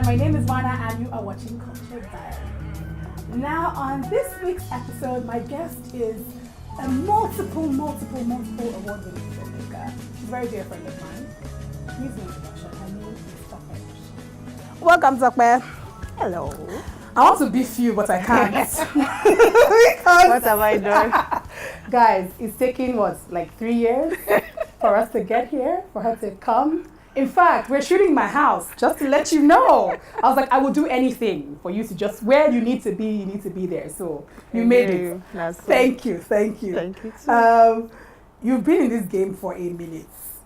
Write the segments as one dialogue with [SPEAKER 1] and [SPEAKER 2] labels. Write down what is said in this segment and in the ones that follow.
[SPEAKER 1] My name is Wana and you are watching Culture Diaries. Now on this week's episode, my guest is a multiple award-winning filmmaker. She's a very dear friend of mine. Please no introduction. Her name is Tope Oshin. Welcome, Tope.
[SPEAKER 2] Hello.
[SPEAKER 1] I want to beef you, but I can't.
[SPEAKER 2] What have I done?
[SPEAKER 1] Guys, it's taking like 3 years for us to get here, for her to come. In fact, we're shooting my house, just to let you know. I was like, I will do anything for you to just, where you need to be there. So you made it. Thank you.
[SPEAKER 2] Thank you too.
[SPEAKER 1] You've been in this game for 8 minutes.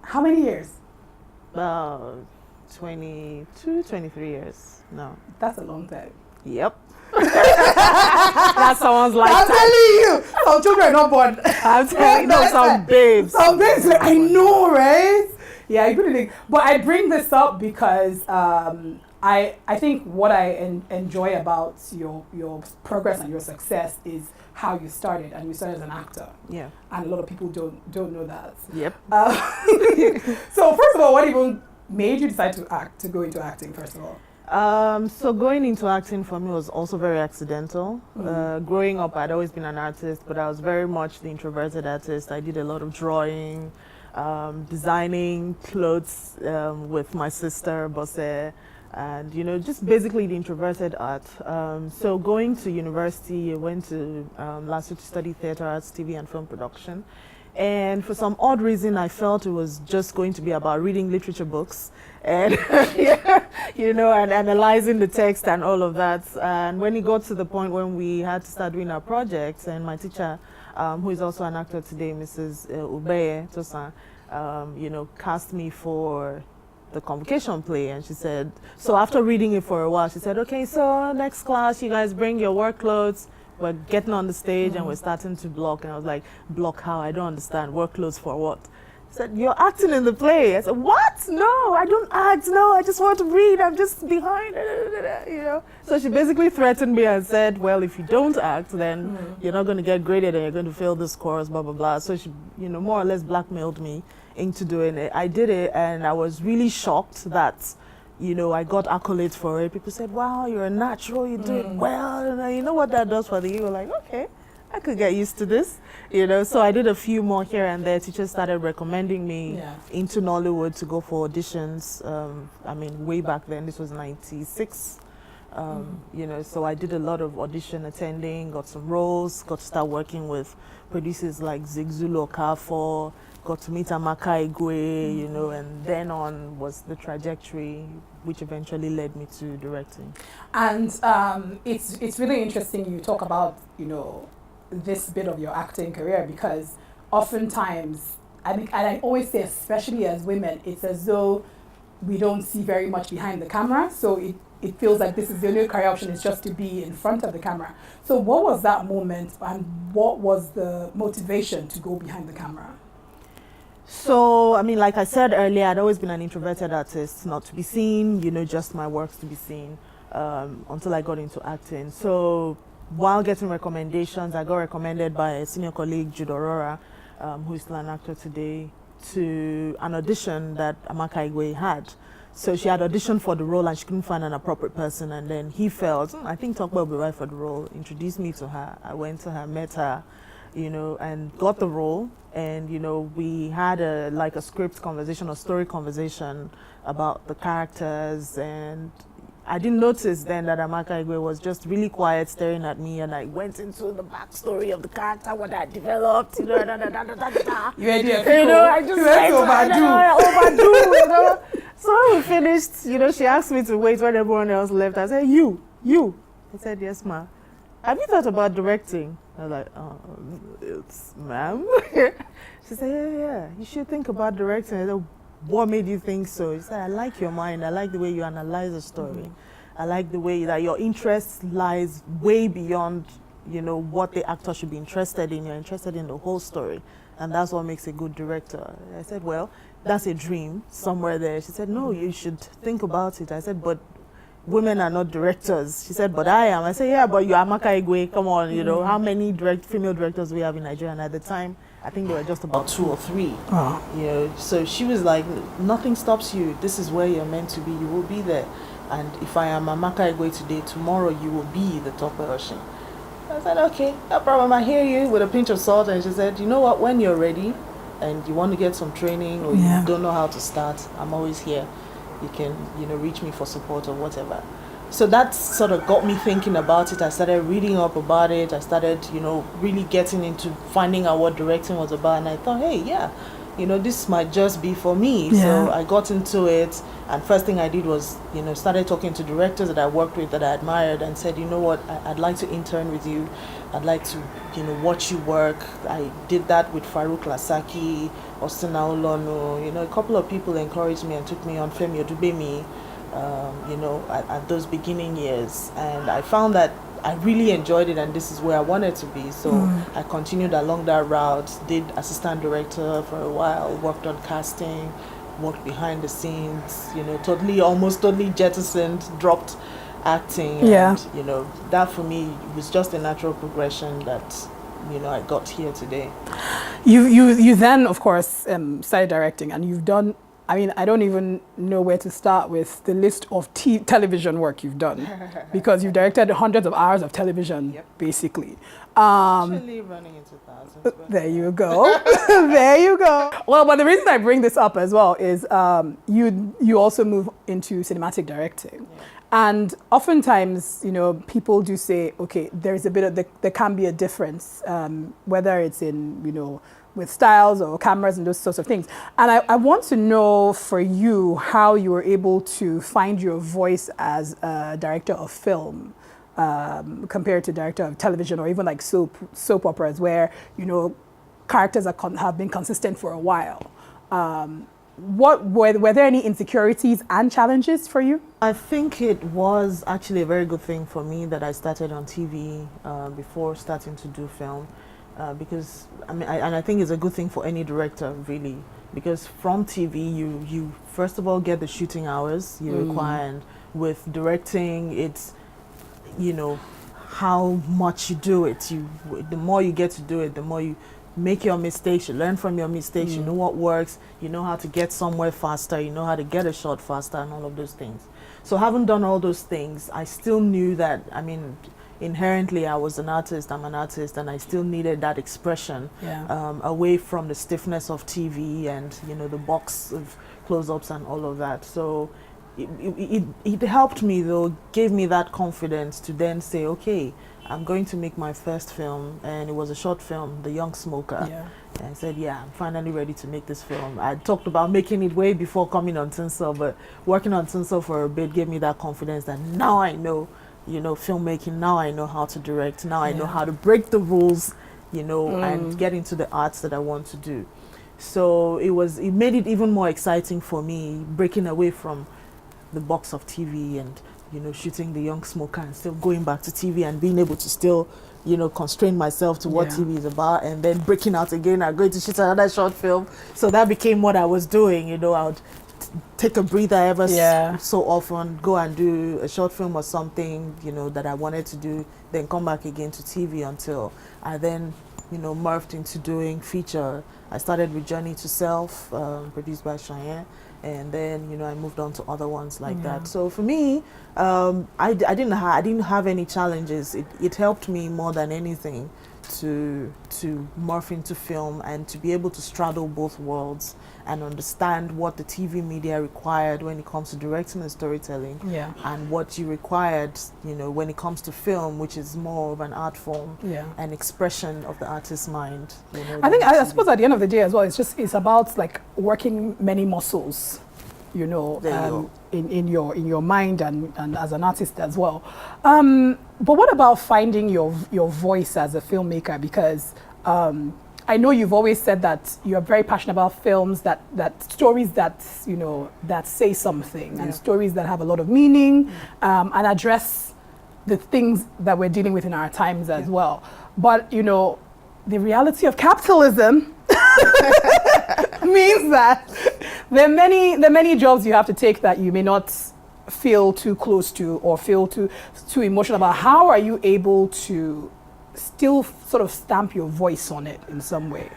[SPEAKER 1] How many years?
[SPEAKER 2] About 22, 23 years. No.
[SPEAKER 1] That's a long time.
[SPEAKER 2] Yep. That's someone's lifetime.
[SPEAKER 1] I'm telling you, some children are not born.
[SPEAKER 2] I'm telling you, no, some babes.
[SPEAKER 1] Some babes, like, I know, right? Yeah, I really think. But I bring this up because I think what I enjoy about your progress and your success is how you started, and you started as an actor.
[SPEAKER 2] Yeah.
[SPEAKER 1] And a lot of people don't know that.
[SPEAKER 2] Yep.
[SPEAKER 1] So first of all, what even made you decide to go into acting? First of all.
[SPEAKER 2] So going into acting for me was also very accidental. Growing up, I'd always been an artist, but I was very much the introverted artist. I did a lot of drawing, designing clothes with my sister, Bosse, and just basically the introverted art. So going to university, I went to last year to study theater arts, TV and film production. And for some odd reason, I felt it was just going to be about reading literature books and, and analyzing the text and all of that. And when it got to the point when we had to start doing our projects, and my teacher, who is also an actor today, Mrs. Ubeye Tosan, cast me for the convocation play. And she said, so after reading it for a while, she said, okay, so next class, you guys bring your work clothes. We're getting on the stage and we're starting to block. And I was like, block how? I don't understand. Work clothes for what? She said, you're acting in the play. I said, what? No, I don't act. No, I just want to read. I'm just behind. So she basically threatened me and said, well, if you don't act, then you're not going to get graded and you're going to fail this course, blah, blah, blah. So she, more or less blackmailed me into doing it. I did it and I was really shocked that I got accolades for it. People said, wow, you're a natural, you do it well. And you know what that does for the ego? Like, okay, I could get used to this. So I did a few more here and there. Teachers started recommending me into Nollywood to go for auditions. Way back then, this was 96. So I did a lot of audition attending, got some roles, got to start working with producers like Zigzulu Okafor, got to meet Amaka, and then on was the trajectory which eventually led me to directing. And
[SPEAKER 1] it's really interesting you talk about, this bit of your acting career, because oftentimes, and I always say, especially as women, it's as though we don't see very much behind the camera. So it feels like this is the only career option, is just to be in front of the camera. So what was that moment and what was the motivation to go behind the camera?
[SPEAKER 2] So, like I said earlier, I'd always been an introverted artist, not to be seen, just my works to be seen, until I got into acting. So, while getting recommendations, I got recommended by a senior colleague, Jude Aurora, who is still an actor today, to an audition that Amaka had. So she had auditioned for the role and she couldn't find an appropriate person, and then he felt, I think Tope will be right for the role, introduced me to her. I went to her, met her, and got the role. And, we had a script conversation or story conversation about the characters. And I didn't notice then that Amaka was just really quiet, staring at me. And I went into the backstory of the character, what I developed,
[SPEAKER 1] You idea,
[SPEAKER 2] I just went overdo. So we finished, she asked me to wait when everyone else left. I said, you. I said, yes, ma. Have you thought about directing? I was like, it's ma'am. She said, yeah, you should think about directing. I said, what made you think so? She said, I like your mind. I like the way you analyze a story. I like the way that your interest lies way beyond, what the actor should be interested in. You're interested in the whole story. And that's what makes a good director. I said, well, that's a dream somewhere there. She said, no, you should think about it. I said, but women are not directors. She said, but I am. I said, yeah, but you're Amaka Igwe. Come on, how many female directors we have in Nigeria? And at the time, I think there were just about 2 or 3.
[SPEAKER 1] Oh.
[SPEAKER 2] You know, so she was like, nothing stops you. This is where you're meant to be. You will be there. And if I am Amaka Igwe today, tomorrow you will be the Tope Oshin. I said, okay, no problem. I hear you, with a pinch of salt. And she said, you know what? When you're ready and you want to get some training or you don't know how to start, I'm always here. You can, reach me for support or whatever. So that sort of got me thinking about it. I started reading up about it. I started, really getting into finding out what directing was about. And I thought, hey, yeah, this might just be for me.
[SPEAKER 1] Yeah.
[SPEAKER 2] So I got into it. And first thing I did was, started talking to directors that I worked with that I admired and said, you know what, I'd like to intern with you. I'd like to, watch you work. I did that with Farouk Lasaki, Austin Aolono. A couple of people encouraged me and took me on Femi Odubemi. At those beginning years, and I found that I really enjoyed it and this is where I wanted to be, so I continued along that route, did assistant director for a while, worked on casting, worked behind the scenes, almost totally jettisoned, dropped acting, and that for me was just a natural progression that I got here today.
[SPEAKER 1] You then of course started directing, and you've done, I don't even know where to start with the list of television work you've done, because you've directed hundreds of hours of television, basically.
[SPEAKER 2] Actually running into thousands.
[SPEAKER 1] There you go. There you go. Well, but the reason I bring this up as well is you also move into cinematic directing. Yeah. And oftentimes, people do say, okay, there's a bit of, there can be a difference, whether it's in, with styles or cameras and those sorts of things. And I want to know for you how you were able to find your voice as a director of film compared to director of television, or even like soap operas where, characters have been consistent for a while. Were there any insecurities and challenges for you?
[SPEAKER 2] I think it was actually a very good thing for me that I started on TV before starting to do film. Because I think it's a good thing for any director, really, because from TV you first of all get the shooting hours you require, and with directing it's how much you do it. The more you get to do it, the more you make your mistakes, you learn from your mistakes, you know what works, you know how to get somewhere faster, you know how to get a shot faster, and all of those things. So having done all those things, I still knew that, inherently I was an artist, I'm an artist, and I still needed that expression away from the stiffness of TV and the box of close-ups and all of that. So it helped me, though, gave me that confidence to then say, okay, I'm going to make my first film, and it was a short film, The Young Smoker. Yeah. And I said, yeah, I'm finally ready to make this film. I talked about making it way before coming on Tinsel, but working on Tinsel for a bit gave me that confidence that now I know filmmaking, now I know how to direct, now I know how to break the rules, and get into the arts that I want to do. So it made it even more exciting for me, breaking away from the box of TV and, shooting The Young Smoker and still going back to TV and being able to still, constrain myself to what TV is about, and then breaking out again and going to shoot another short film. So that became what I was doing, I would take a breather ever so often, go and do a short film or something, that I wanted to do, then come back again to TV until I then, morphed into doing feature. I started with Journey to Self, produced by Cheyenne, and then, I moved on to other ones like that. So for me, I didn't have any challenges. It helped me more than anything to morph into film and to be able to straddle both worlds and understand what the TV media required when it comes to directing and storytelling, and what you required, when it comes to film, which is more of an art form, an expression of the artist's mind.
[SPEAKER 1] I suppose at the end of the day as well, it's about like working many muscles, in your mind and as an artist as well. But what about finding your voice as a filmmaker? Because I know you've always said that you're very passionate about films that stories that that say something, and stories that have a lot of meaning, and address the things that we're dealing with in our times as well. But the reality of capitalism means that there are many jobs you have to take that you may not feel too close to or feel too emotional about. How are you able to still sort of stamp your voice on it in some way?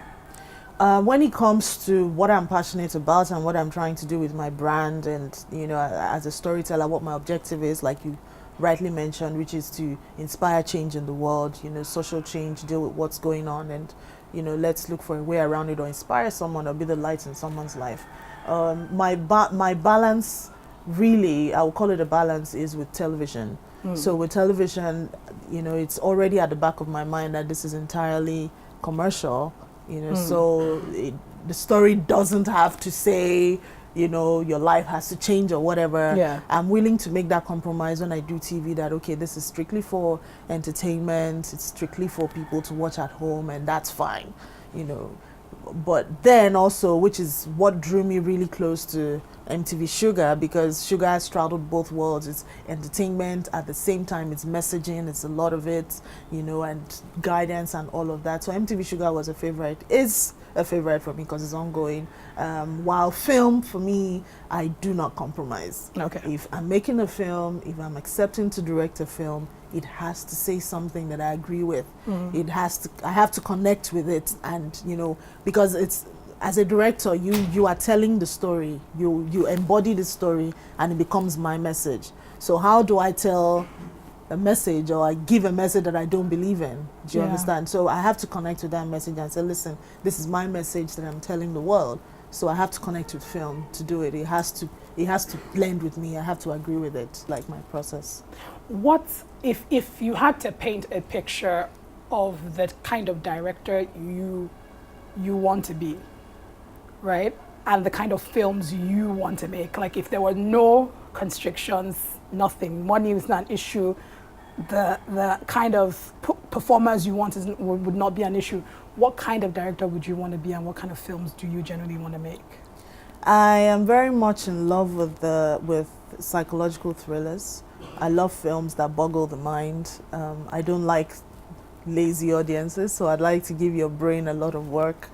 [SPEAKER 2] When it comes to what I'm passionate about and what I'm trying to do with my brand, and as a storyteller, what my objective is, like you rightly mentioned, which is to inspire change in the world, social change, deal with what's going on, and let's look for a way around it, or inspire someone, or be the light in someone's life. My balance, really, I would call it a balance, is with television. So with television, it's already at the back of my mind that this is entirely commercial. So the story doesn't have to say, your life has to change or whatever.
[SPEAKER 1] Yeah.
[SPEAKER 2] I'm willing to make that compromise when I do TV, that, okay, this is strictly for entertainment, it's strictly for people to watch at home, and that's fine, But then also, which is what drew me really close to MTV Shuga, because Shuga has straddled both worlds. It's entertainment, at the same time it's messaging, it's a lot of it, and guidance and all of that. So MTV Shuga was is a favorite for me because it's ongoing. While film, for me, I do not compromise.
[SPEAKER 1] Okay.
[SPEAKER 2] If I'm making a film, if I'm accepting to direct a film, it has to say something that I agree with. I have to connect with it, and because it's, as a director, you are telling the story, you embody the story, and it becomes my message. So how do I tell a message, or I give a message that I don't believe in? Do you understand? So I have to connect with that message and say, listen, this is my message that I'm telling the world. So I have to connect with film to do it. It has to blend with me. I have to agree with it, like my process.
[SPEAKER 1] What if you had to paint a picture of the kind of director you want to be, right? And the kind of films you want to make. Like, if there were no constrictions, nothing, money is not an issue, the kind of performers you want would not be an issue. What kind of director would you want to be, and what kind of films do you generally want to make?
[SPEAKER 2] I am very much in love with psychological thrillers. I love films that boggle the mind. I don't like lazy audiences, so I'd like to give your brain a lot of work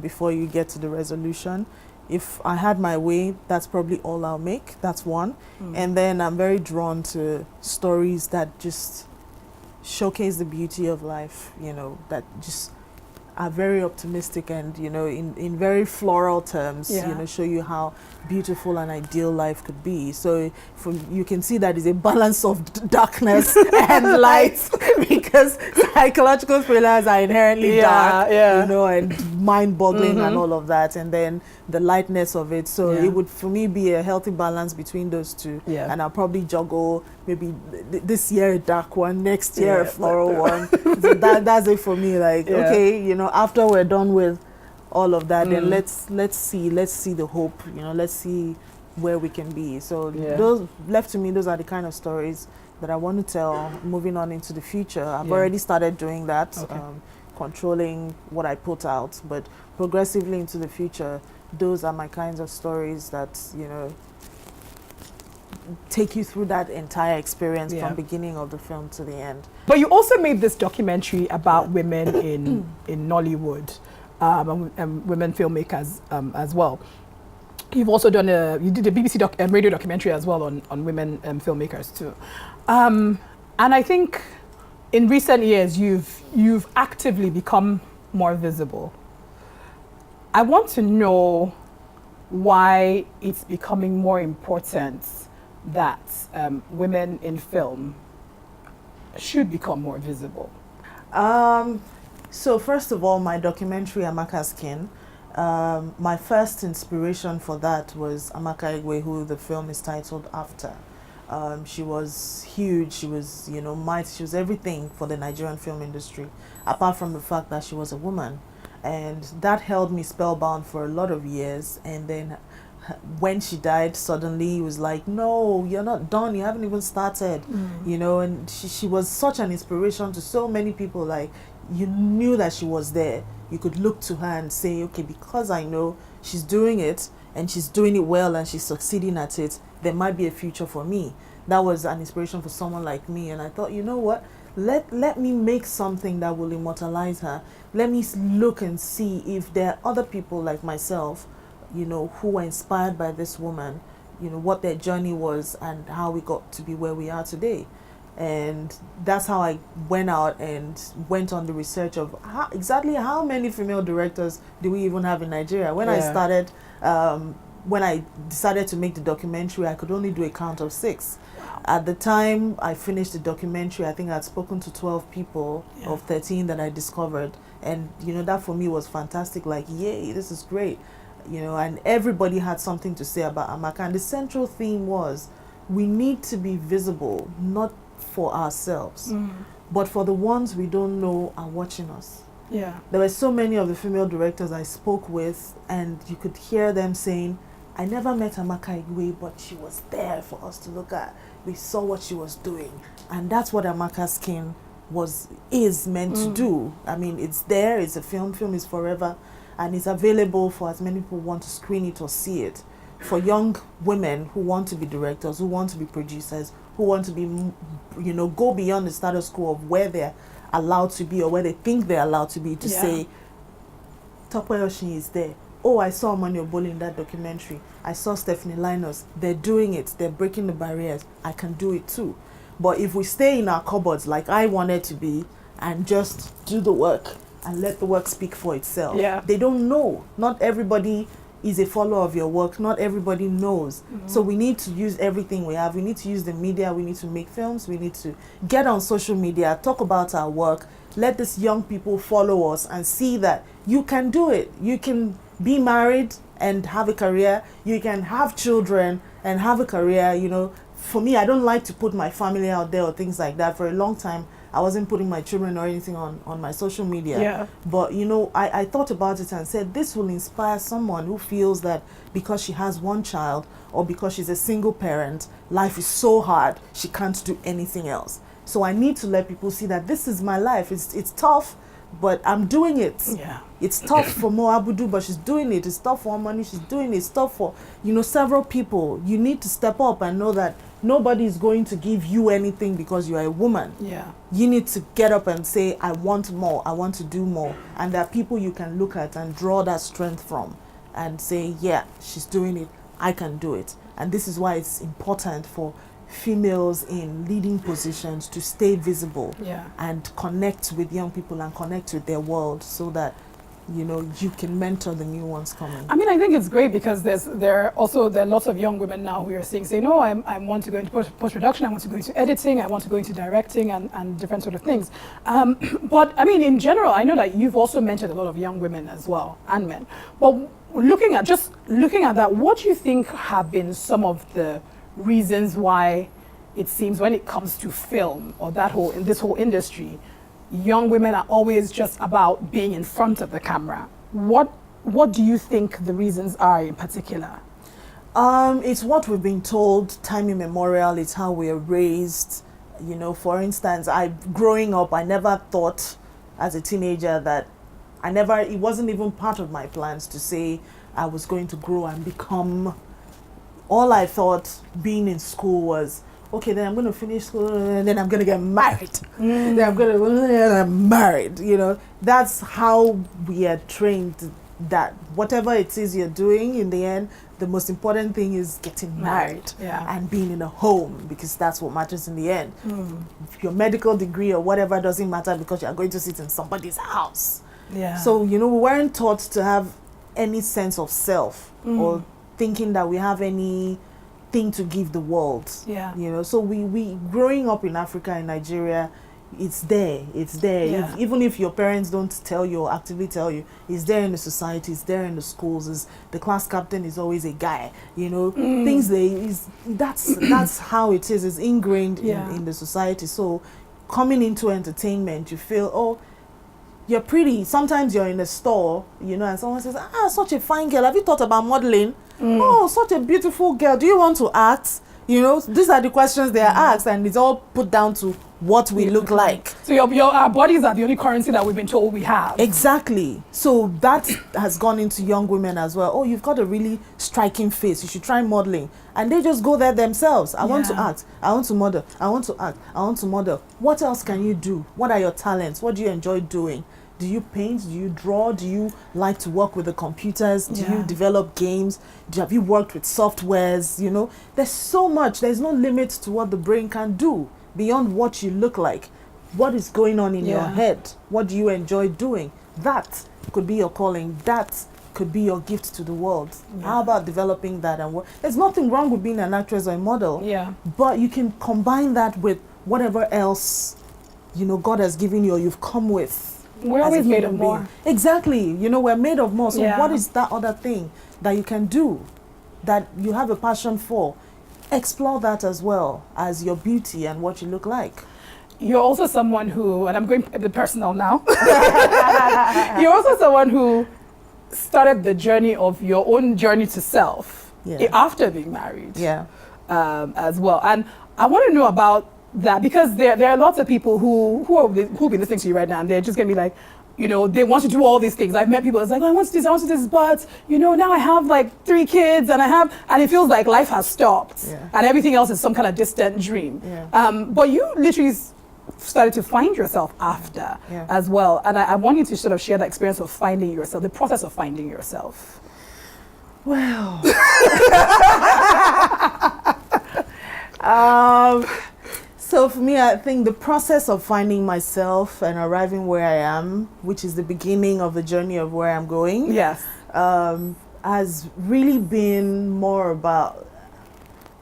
[SPEAKER 2] before you get to the resolution. If I had my way, that's probably all I'll make. That's one. And then I'm very drawn to stories that just showcase the beauty of life, that just are very optimistic and, in very floral terms, show you how beautiful and ideal life could be. So you can see that is a balance of darkness and light, because psychological thrillers are inherently dark, and mind-boggling and all of that, and then the lightness of it. So it would, for me, be a healthy balance between those two. And I'll probably juggle maybe this year a dark one, next year a floral one. So that's it for me. Like, okay, after we're done with all of that, then let's see the hope. Let's see where we can be. So those left to me, those are the kind of stories that I want to tell moving on into the future. I've already started doing that, controlling what I put out, but progressively into the future, those are my kinds of stories that take you through that entire experience from beginning of the film to the end. But
[SPEAKER 1] you also made this documentary about women in Nollywood, and women filmmakers as well. You've also you did a BBC radio documentary as well on women filmmakers too. And I think in recent years you've actively become more visible. I want to know why it's becoming more important that women in film should become more visible.
[SPEAKER 2] So first of all, my documentary, Amaka's Skin, my first inspiration for that was Amaka, who the film is titled after. She was huge. She was, mighty. She was everything for the Nigerian film industry, apart from the fact that she was a woman. And that held me spellbound for a lot of years. And then when she died, suddenly it was like, no, you're not done. You haven't even started, and she was such an inspiration to so many people. Like, you knew that she was there. You could look to her and say, okay, because I know she's doing it and she's doing it well and she's succeeding at it, there might be a future for me. That was an inspiration for someone like me. And I thought, you know what? Let me make something that will immortalize her. Let me look and see if there are other people like myself, who were inspired by this woman, what their journey was and how we got to be where we are today. And that's how I went out and went on the research of exactly how many female directors do we even have in Nigeria. When I started, when I decided to make the documentary, I could only do a count of 6. Wow. At the time I finished the documentary, I think I'd spoken to 12 people of 13 that I discovered. And, you know, that for me was fantastic. Like, yay, this is great. You know, and everybody had something to say about Amaka. And the central theme was, we need to be visible, not for ourselves, but for the ones we don't know are watching us. Yeah. There were so many of the female directors I spoke with, and you could hear them saying, I never met Amaka Igwe, but she was there for us to look at. We saw what she was doing. And that's what Amaka Skin is meant to do. I mean, it's there, it's a film is forever, and it's available for as many people who want to screen it or see it. For young women who want to be directors, who want to be producers, who want to be, you know, go beyond the status quo of where they're allowed to be or where they think they're allowed to be, to say, Tope Oshin is there. Oh, I saw Mani Oboli in that documentary. I saw Stephanie Linus. They're doing it. They're breaking the barriers. I can do it too. But if we stay in our cupboards like I wanted to be and just do the work and let the work speak for itself, they don't know. Not everybody is a follower of your work. Not everybody knows. So we need to use everything we have. We need to use the media. We need to make films. We need to get on social media, talk about our work, let these young people follow us and see that you can do it. You can be married and have a career. You can have children and have a career. You know, for me, I don't like to put my family out there or things like that. For a long time, I wasn't putting my children or anything on my social media. But, you know, I thought about it and said, this will inspire someone who feels that because she has one child or because she's a single parent, life is so hard, she can't do anything else. So I need to let people see that this is my life. It's tough, but I'm doing it. It's tough for Mo Abudu, but she's doing it. It's tough for Money, she's doing it. It's tough for, you know, several people. You need to step up and know that nobody is going to give you anything because you are a woman. You need to get up and say, I want more, I want to do more. And there are people you can look at and draw that strength from and say, yeah, she's doing it, I can do it. And this is why it's important for females in leading positions to stay visible and connect with young people and connect with their world so that, you know, you can mentor the new ones coming.
[SPEAKER 1] I mean, I think it's great because there are lots of young women now who are saying, no, I want to go into post-production, I want to go into editing, I want to go into directing and different sort of things. But I mean, in general, I know that you've also mentioned a lot of young women as well, and men. But looking at that, what do you think have been some of the reasons why it seems when it comes to film or this whole industry, young women are always just about being in front of the camera? What do you think the reasons are in particular?
[SPEAKER 2] It's what we've been told time immemorial. It's how we're raised. You know, for instance, growing up, I never thought as a teenager that it wasn't even part of my plans to say I was going to grow and become. All I thought being in school was, okay, then I'm going to finish school and then I'm going to get married. Then I'm married, you know. That's how we are trained, that whatever it is you're doing, in the end, the most important thing is getting married and being in a home, because that's what matters in the end. Your medical degree or whatever doesn't matter because you're going to sit in somebody's house. So, you know, we weren't taught to have any sense of self or thinking that we have anything to give the world. You know, so we growing up in Africa, in Nigeria, it's there. Even if your parents don't tell you or actively tell you, it's there in the society, it's there in the schools. The class captain is always a guy, you know. That's how it is. It's ingrained in the society. So coming into entertainment, you feel, oh, you're pretty. Sometimes you're in a store, you know, and someone says, such a fine girl, have you thought about modeling? Oh, such a beautiful girl, do you want to act? You know, these are the questions they are asked, and it's all put down to what we look like. So
[SPEAKER 1] our bodies are the only currency that we've been told we have.
[SPEAKER 2] Exactly. So that has gone into young women as well. Oh, you've got a really striking face, you should try modeling. And they just go there themselves. I want to act, I want to model, I want to act, I want to model. What else can you do? What are your talents? What do you enjoy doing? Do you paint? Do you draw? Do you like to work with the computers? Do you develop games? Have you worked with softwares? You know, there's so much. There's no limit to what the brain can do. beyond what you look like. What is going on in your
[SPEAKER 1] Yeah.
[SPEAKER 2] head? What do you enjoy doing? That could be your calling. That could be your gift to the world.
[SPEAKER 1] Yeah.
[SPEAKER 2] How about developing that and work? There's nothing wrong with being an actress or a model,
[SPEAKER 1] Yeah.
[SPEAKER 2] but you can combine that with whatever else, God has given you or you've come with.
[SPEAKER 1] We're
[SPEAKER 2] as a
[SPEAKER 1] always made of
[SPEAKER 2] human
[SPEAKER 1] more.
[SPEAKER 2] being. Exactly. We're made of more. So
[SPEAKER 1] Yeah.
[SPEAKER 2] what is that other thing that you can do, that you have a passion for? Explore that as well as your beauty and what you look like.
[SPEAKER 1] You're also someone who, and I'm going a bit personal now, you're also someone who started the journey of your own journey to self after being married as well. And I want to know about that, because there are lots of people who'll be listening to you right now, and they're just going to be like, they want to do all these things. I've met people that's like, I want to do this, I want to do this, but, now I have like 3 kids and it feels like life has stopped and everything else is some kind of distant dream. But you literally started to find yourself after as well. And I want you to sort of share the experience of finding yourself, the process of finding yourself.
[SPEAKER 2] Well, so for me, I think the process of finding myself and arriving where I am, which is the beginning of the journey of where I'm going, has really been more about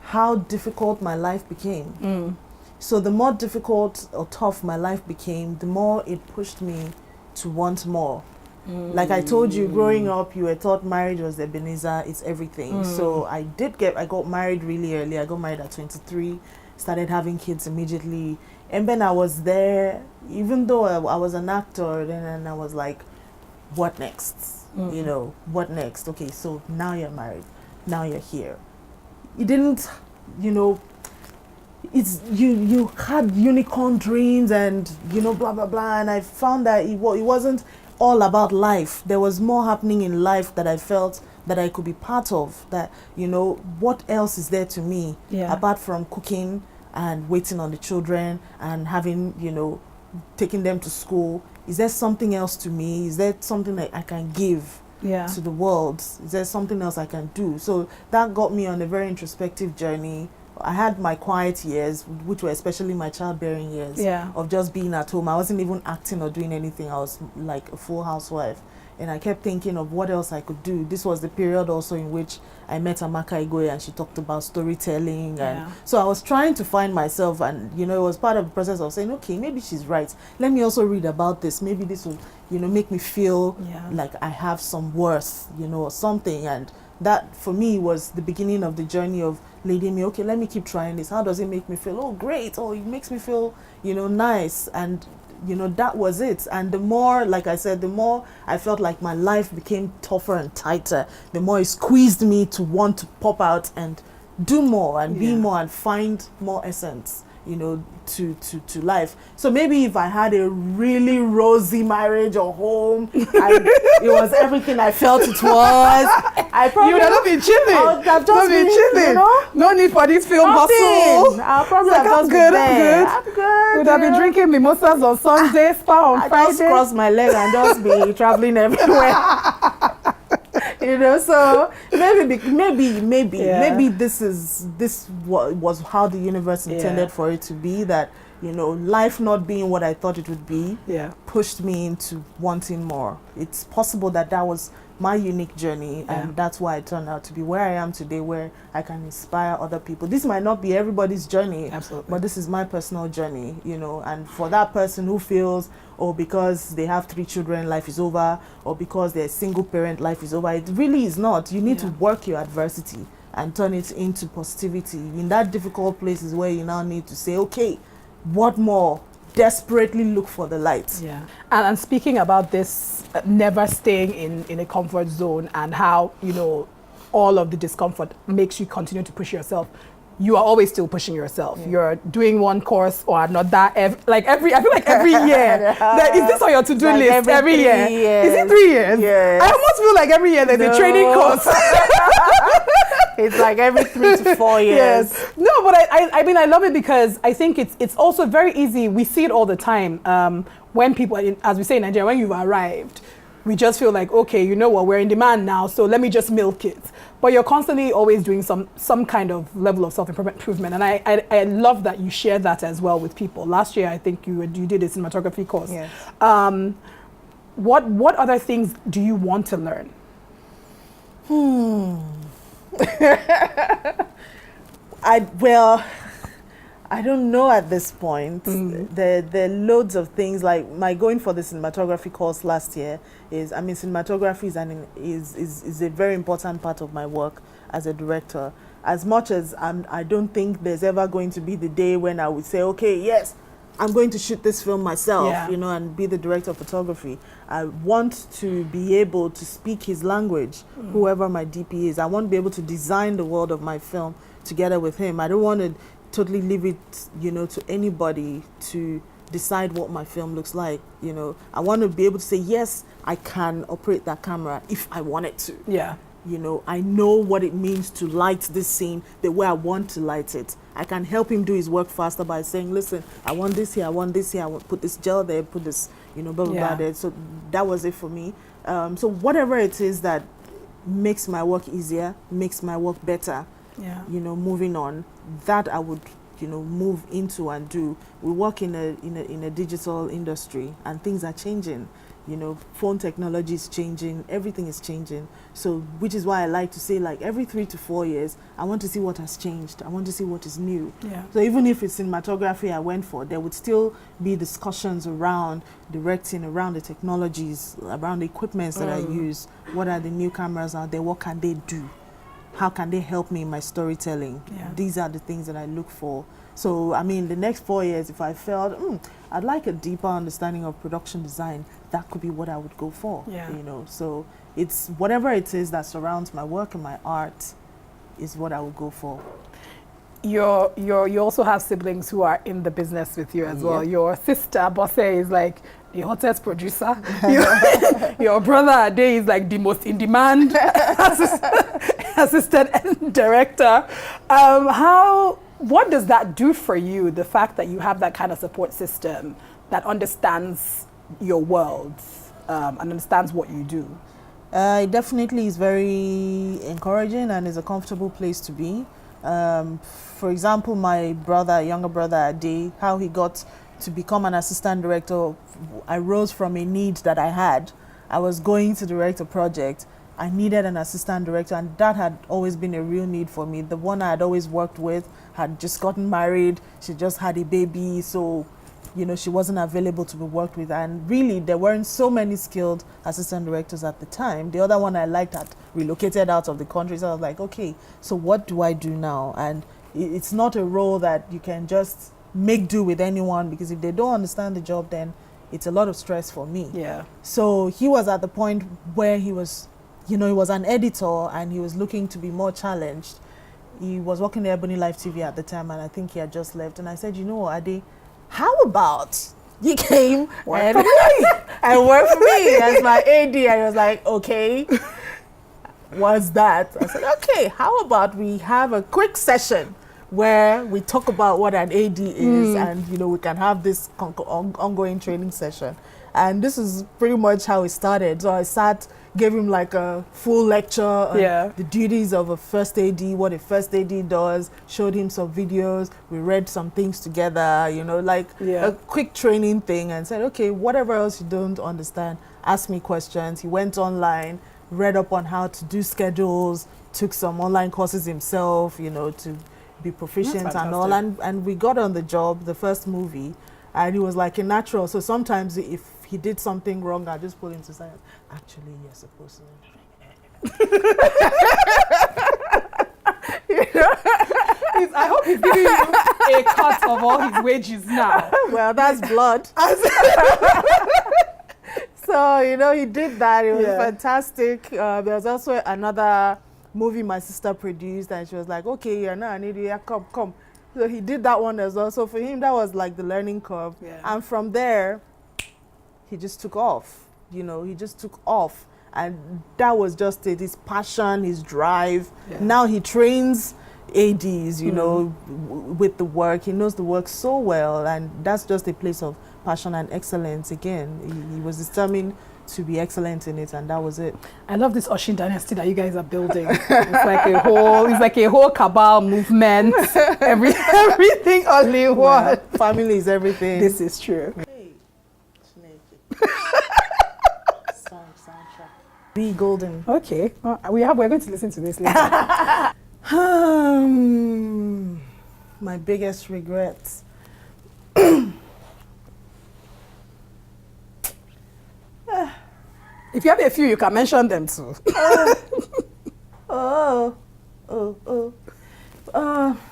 [SPEAKER 2] how difficult my life became. So the more difficult or tough my life became, the more it pushed me to want more. Like I told you, growing up, you were taught marriage was the Ebenezer, it's everything. So I got married really early. I got married at 23, started having kids immediately. And then I was there, even though I was an actor, then I was like, what next? What next? Okay, so now you're married, now you're here. You didn't, it's you had unicorn dreams and blah blah blah, and I found that it wasn't all about life. There was more happening in life that I felt that I could be part of, that what else is there to me apart from cooking and waiting on the children and having taking them to school. Is there something else to me? Is there something that I can give to the world? Is there something else I can do? So that got me on a very introspective journey. I had my quiet years, which were especially my childbearing years, of just being at home. I wasn't even acting or doing anything. I was like a full housewife. And I kept thinking of what else I could do. This was the period also in which I met Amaka and she talked about storytelling. And so I was trying to find myself, and it was part of the process of saying, okay, maybe she's right. Let me also read about this. Maybe this will, make me feel like I have some worth, or something. And that for me was the beginning of the journey of leading me, okay, let me keep trying this. How does it make me feel? Oh, great. Oh, it makes me feel, nice. And that was it. And the more, like I said, the more I felt like my life became tougher and tighter, the more it squeezed me to want to pop out and do more and be more and find more essence, to life. So maybe if I had a really rosy marriage or home, it was everything I felt it was, I probably
[SPEAKER 1] you would have been chilling.
[SPEAKER 2] I would have just been chilling.
[SPEAKER 1] No need for this film hustle.
[SPEAKER 2] I'll probably
[SPEAKER 1] Like,
[SPEAKER 2] have just been there. I'm good.
[SPEAKER 1] Would have been drinking mimosas on Sunday, spa on
[SPEAKER 2] I
[SPEAKER 1] Friday.
[SPEAKER 2] just cross my leg and just be traveling everywhere. So maybe this was how the universe intended for it to be, that life not being what I thought it would be pushed me into wanting more. It's possible that was my unique journey, and that's why I turned out to be where I am today, where I can inspire other people. This might not be everybody's journey, but this is my personal journey, and for that person who feels, because they have 3 children, life is over, or because they're a single parent, life is over. It really is not. You need to work your adversity and turn it into positivity. In that difficult place is where you now need to say, okay, what more? Desperately look for the light.
[SPEAKER 1] And speaking about this, never staying in a comfort zone, and how all of the discomfort makes you continue to push yourself. You are always still pushing yourself. You're doing one course or another. I feel like every year. Is this on your to-do list? Every year. Is it 3 years?
[SPEAKER 2] Yes.
[SPEAKER 1] I almost feel like every year there's a training course.
[SPEAKER 2] It's like every 3 to 4 years.
[SPEAKER 1] Yes. No, but I mean, I love it because I think it's also very easy. We see it all the time when people, as we say in Nigeria, when you've arrived, we just feel like, okay, you know what, we're in demand now, so let me just milk it. But you're constantly always doing some kind of level of self-improvement. And I love that you share that as well with people. Last year, I think you did a cinematography course.
[SPEAKER 2] Yes.
[SPEAKER 1] What other things do you want to learn?
[SPEAKER 2] I don't know at this point. There are loads of things, like my going for the cinematography course last year cinematography is a very important part of my work as a director. As much as I don't think there's ever going to be the day when I would say, okay, yes, I'm going to shoot this film myself, and be the director of photography. I want to be able to speak his language, whoever my DP is. I want to be able to design the world of my film together with him. I don't want to totally leave it, to anybody to decide what my film looks like. I want to be able to say, yes, I can operate that camera if I wanted to.
[SPEAKER 1] Yeah.
[SPEAKER 2] I know what it means to light this scene the way I want to light it. I can help him do his work faster by saying, listen, I want this here, I want this here, I want put this gel there, put this, blah, blah, blah there. So that was it for me. So whatever it is that makes my work easier, makes my work better, moving on, that I would, move into and do. We work in a digital industry and things are changing. Phone technology is changing, everything is changing. So, which is why I like to say, like, every 3 to 4 years, I want to see what has changed. I want to see what is new.
[SPEAKER 1] Yeah.
[SPEAKER 2] So even if it's cinematography I went for, there would still be discussions around directing, around the technologies, around the equipments that I use. What are the new cameras out there? What can they do? How can they help me in my storytelling?
[SPEAKER 1] Yeah.
[SPEAKER 2] These are the things that I look for. So, the next 4 years, if I felt, I'd like a deeper understanding of production design, that could be what I would go for.
[SPEAKER 1] Yeah.
[SPEAKER 2] So it's whatever it is that surrounds my work and my art is what I would go for.
[SPEAKER 1] You also have siblings who are in the business with you as well. Your sister, Bosse, is like the hottest producer. Your brother, Ade, is like the most in-demand assistant director. What does that do for you, the fact that you have that kind of support system that understands your world and understands what you do?
[SPEAKER 2] It definitely is very encouraging and is a comfortable place to be. For example, my younger brother, Ade, how he got to become an assistant director, I rose from a need that I had. I was going to direct a project. I needed an assistant director, and that had always been a real need for me. The one I had always worked with had just gotten married. She just had a baby, so she wasn't available to be worked with. And really, there weren't so many skilled assistant directors at the time. The other one I liked had relocated out of the country, so I was like, okay, so what do I do now? And it's not a role that you can just make do with anyone, because if they don't understand the job, then it's a lot of stress for me.
[SPEAKER 1] Yeah.
[SPEAKER 2] So he was at the point where he was, he was an editor and he was looking to be more challenged. He was working at Ebony Live TV at the time, and I think he had just left. And I said, Ade, how about you came and worked for me as my AD? And he was like, okay, what's that? I said, okay, how about we have a quick session where we talk about what an AD is, and we can have this ongoing training session. And this is pretty much how it started. So I gave him like a full lecture on the duties of a first AD, what a first AD does, showed him some videos, we read some things together, a quick training thing, and said, okay, whatever else you don't understand, ask me questions. He went online, read up on how to do schedules, took some online courses himself, to be proficient and all. And we got on the job, the first movie, and he was like a natural. So sometimes if he did something wrong, I just pull him to side. Actually, you're supposed to.
[SPEAKER 1] I hope he's giving you a cut of all his wages now.
[SPEAKER 2] Well, that's blood. So, he did that. It was fantastic. There was also another movie my sister produced, and she was like, okay, you're not an idiot, come. So he did that one as well. So for him, that was like the learning curve. Yeah. And from there, he just took off. He just took off. And that was just it, his passion, his drive. Yeah. Now he trains ADs, with the work. He knows the work so well, and that's just a place of passion and excellence again. He was determined to be excellent in it, and that was it.
[SPEAKER 1] I love this Oshin dynasty that you guys are building. It's like a whole cabal movement. Everything all in one.
[SPEAKER 2] Family is everything.
[SPEAKER 1] This is true.
[SPEAKER 2] Hey, soundtrack. Be golden.
[SPEAKER 1] Okay, we're going to listen to this later.
[SPEAKER 2] My biggest regrets.
[SPEAKER 1] If you have a few, you can mention them too.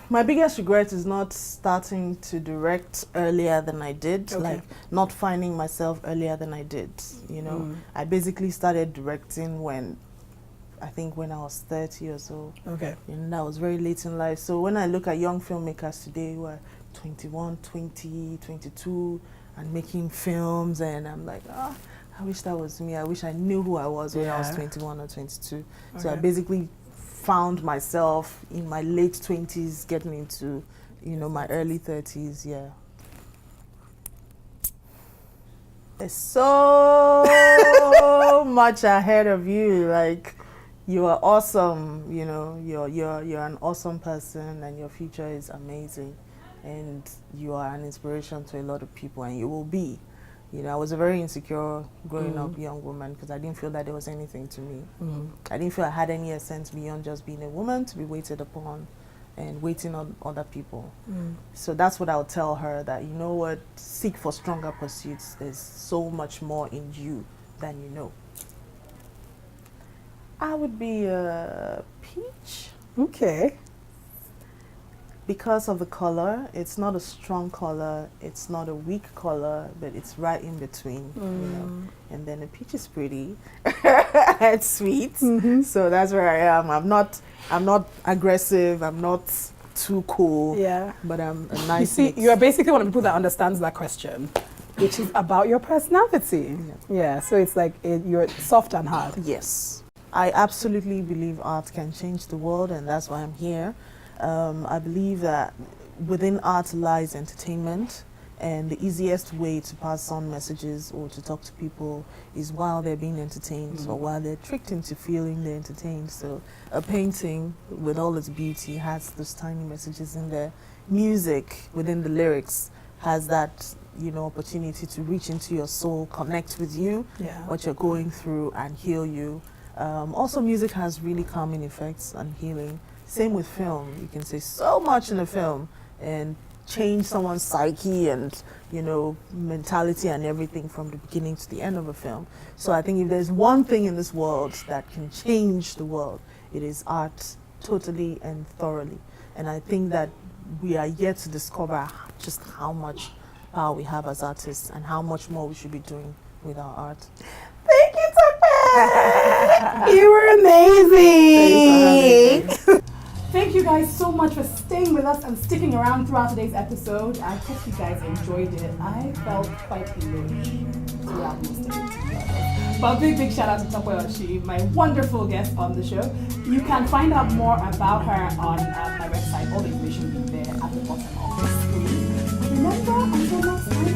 [SPEAKER 2] My biggest regret is not starting to direct earlier than I did, like not finding myself earlier than I did. You know, I basically started directing when I was 30 or so. Okay. And that was very late in life. So when I look at young filmmakers today who are 21, 20, 22 and making films, and I'm like, I wish that was me. I wish I knew who I was when I was 21 or 22. Okay. So I basically found myself in my late 20s getting into, my early 30s, yeah. There's so much ahead of you. Like, you are awesome, you're an awesome person, and your future is amazing. And you are an inspiration to a lot of people, and you will be. I was a very insecure growing up young woman because I didn't feel that there was anything to me. I didn't feel I had any essence beyond just being a woman to be waited upon and waiting on other people. So that's what I would tell her, that seek for stronger pursuits. There's so much more in you than you know. I would be a peach.
[SPEAKER 1] Okay.
[SPEAKER 2] Because of the color, it's not a strong color, it's not a weak color, but it's right in between, And then the peach is pretty, it's sweet, so that's where I am. I'm not aggressive, I'm not too cool, but I'm a nice.
[SPEAKER 1] You see, you're basically one of the people that understands that question, which is about your personality. Yeah, so it's like you're soft and hard.
[SPEAKER 2] Yes, I absolutely believe art can change the world, and that's why I'm here. I believe that within art lies entertainment, and the easiest way to pass on messages or to talk to people is while they're being entertained or while they're tricked into feeling they're entertained. So a painting with all its beauty has those tiny messages in there. Music within the lyrics has that opportunity to reach into your soul, connect with you, what you're going through, and heal you. Also, music has really calming effects and healing. Same with film. You can say so much in a film and change someone's psyche and, mentality and everything from the beginning to the end of a film. So I think if there's one thing in this world that can change the world, it is art, totally and thoroughly. And I think that we are yet to discover just how much power we have as artists and how much more we should be doing with our art.
[SPEAKER 1] Thank you, Tope! You were amazing! Thank you guys so much for staying with us and sticking around throughout today's episode. I hope you guys enjoyed it. I felt quite elated throughout most of it. But big shout out to Tope Oshin, my wonderful guest on the show. You can find out more about her on my website. All the information will be there at the bottom of the screen. Remember, until next time.